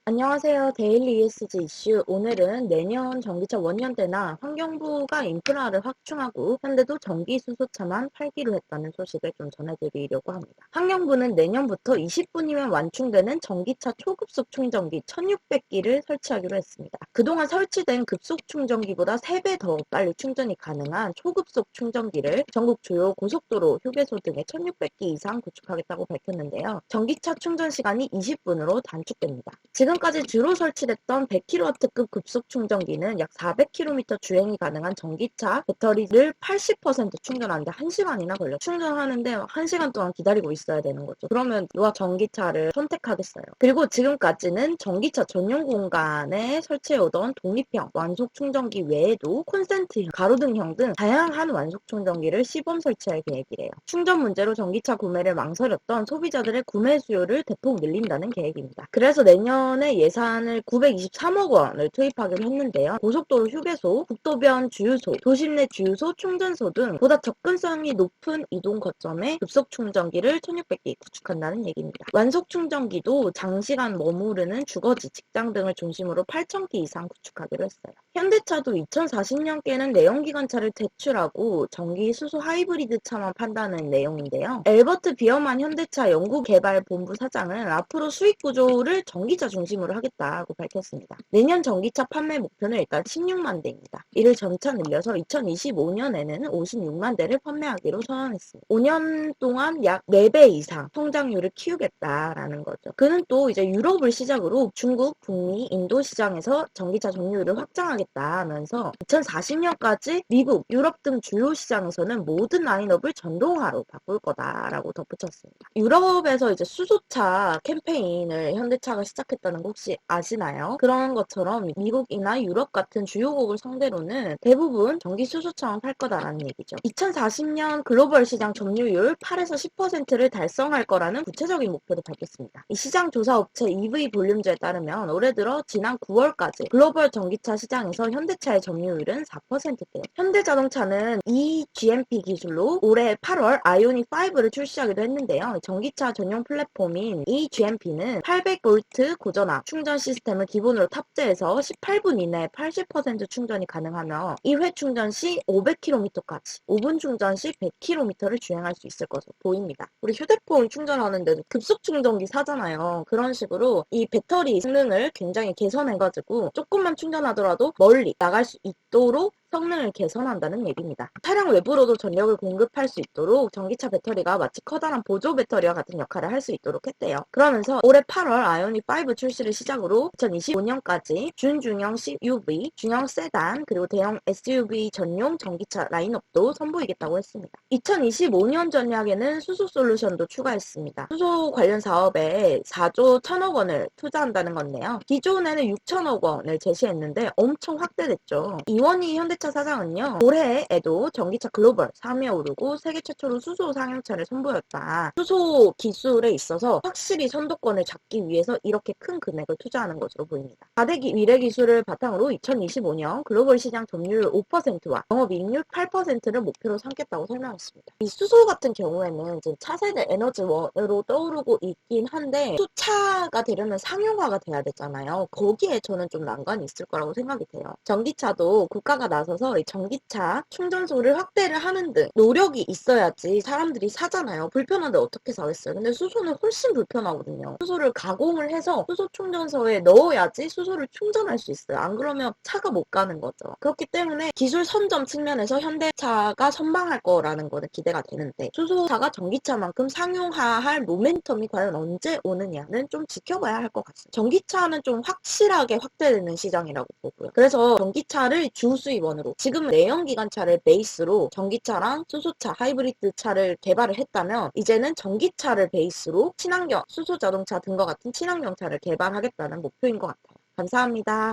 안녕하세요. 데일리 ESG 이슈. 오늘은 내년 전기차 원년대나 환경부가 인프라를 확충하고 현대도 전기 수소차만 팔기로 했다는 소식을 좀 전해드리려고 합니다. 환경부는 내년부터 20분이면 완충되는 전기차 초급속 충전기 1600기를 설치하기로 했습니다. 그동안 설치된 급속 충전기보다 3배 더 빨리 충전이 가능한 초급속 충전기를 전국 주요 고속도로, 휴게소 등에 1600기 이상 구축하겠다고 밝혔는데요. 전기차 충전 시간이 20분으로 단축됩니다. 지금까지 주로 설치됐던 100kW급 급속 충전기는 약 400km 주행이 가능한 전기차 배터리를 80% 충전하는데 1시간이나 걸려. 충전하는데 1시간 동안 기다리고 있어야 되는 거죠. 그러면 누가 전기차를 선택하겠어요? 그리고 지금까지는 전기차 전용 공간에 설치해오던 독립형 완속 충전기 외에도 콘센트형, 가로등형 등 다양한 완속 충전기를 시범 설치할 계획이래요. 충전 문제로 전기차 구매를 망설였던 소비자들의 구매 수요를 대폭 늘린다는 계획입니다. 그래서 내년에 예산을 923억 원을 투입하기로 했는데요. 고속도로 휴게소, 국도변 주유소, 도심 내 주유소, 충전소 등 보다 접근성이 높은 이동 거점에 급속 충전기를 1600기 구축한다는 얘기입니다. 완속 충전기도 장시간 머무르는 주거지, 직장 등을 중심으로 8000기 이상 구축하기로 했어요. 현대차도 2040년께는 내연기관차를 퇴출하고 전기 수소 하이브리드 차만 판다는 내용인데요. 엘버트 비어만 현대차 연구개발본부 사장은 앞으로 수익 구조를 전기차 중심으로 하겠다고 밝혔습니다. 내년 전기차 판매 목표는 일단 16만 대입니다. 이를 점차 늘려서 2025년에는 56만 대를 판매하기로 선언했습니다. 5년 동안 약 4배 이상 성장률을 키우겠다라는 거죠. 그는 또 이제 유럽을 시작으로 중국, 북미, 인도 시장에서 전기차 점유율을 확장하겠다 하면서 2040년까지 미국, 유럽 등 주요 시장에서는 모든 라인업을 전동화로 바꿀 거다라고 덧붙였습니다. 유럽에서 이제 수소차 캠페인을 현대차가 시작했다는 거 혹시 아시나요? 그런 것처럼 미국이나 유럽 같은 주요국을 상대로는 대부분 전기 수소차만 팔 거다라는 얘기죠. 2040년 글로벌 시장 점유율 8에서 10%를 달성할 거라는 구체적인 목표를 밝혔습니다. 이 시장 조사 업체 EV 볼륨즈에 따르면 올해 들어 지난 9월까지 글로벌 전기차 시장에서 현대차의 점유율은 4%대요. 현대자동차는 이 GMP 기술로 올해 8월 아이오닉 5를 출시하기도 했는데요. 전기차 전용 플랫폼인 이 GMP는 800V 고전압 충전 시스템을 기본으로 탑재해서 18분 이내에 80% 충전이 가능하며 1회 충전 시 500km까지, 5분 충전 시 100km를 주행할 수 있을 것으로 보입니다. 우리 휴대폰 충전하는데도 급속 충전기 사잖아요. 그런 식으로 이 배터리 성능을 굉장히 개선해가지고 조금만 충전하더라도 멀리 나갈 수 있도록 성능을 개선한다는 얘기입니다. 차량 외부로도 전력을 공급할 수 있도록 전기차 배터리가 마치 커다란 보조 배터리와 같은 역할을 할 수 있도록 했대요. 그러면서 올해 8월 아이오닉 5 출시를 시작으로 2025년까지 준중형 CUV, 중형 세단, 그리고 대형 SUV 전용 전기차 라인업도 선보이겠다고 했습니다. 2025년 전략에는 수소 솔루션도 추가했습니다. 수소 관련 사업에 4조 1000억 원을 투자한다는 건데요. 기존에는 6천억 원을 제시했는데 엄청 확대됐죠. 이원희 현대차 사장은요, 올해에도 전기차 글로벌 3위에 오르고 세계 최초로 수소 상용차를 선보였다. 수소 기술에 있어서 확실히 선도권을 잡기 위해서 이렇게 큰 금액을 투자하는 것으로 보입니다. 다대기 미래 기술을 바탕으로 2025년 글로벌 시장 점유율 5%와 영업이익률 8%를 목표로 삼겠다고 설명했습니다. 이 수소 같은 경우에는 이제 차세대 에너지원으로 떠오르고 있긴 한데 수차가 되려면 상용화가 돼야 되잖아요. 거기에 저는 좀 난관이 있을 거라고 생각이 돼요. 전기차도 국가가 나서서 이 전기차 충전소를 확대를 하는 등 노력이 있어야지 사람들이 사잖아요. 불편한데 어떻게 사겠어요? 근데 수소는 훨씬 불편하거든요. 수소를 가공을 해서 수소 충전소에 넣어야지 수소를 충전할 수 있어요. 안 그러면 차가 못 가는 거죠. 그렇기 때문에 기술 선점 측면에서 현대차가 선방할 거라는 거는 기대가 되는데 수소차가 전기차만큼 상용화할 모멘텀이 과연 언제 오느냐는 좀 지켜봐야 할 것 같습니다. 전기차는 좀 확실하게 확대되는 시장이라고 보고요. 그래서 전기차를 주 수입원으로 지금은 내연기관차를 베이스로 전기차랑 수소차, 하이브리드 차를 개발을 했다면 이제는 전기차를 베이스로 친환경, 수소자동차 등과 같은 친환경차를 개발하겠다는 목표인 것 같아요. 감사합니다.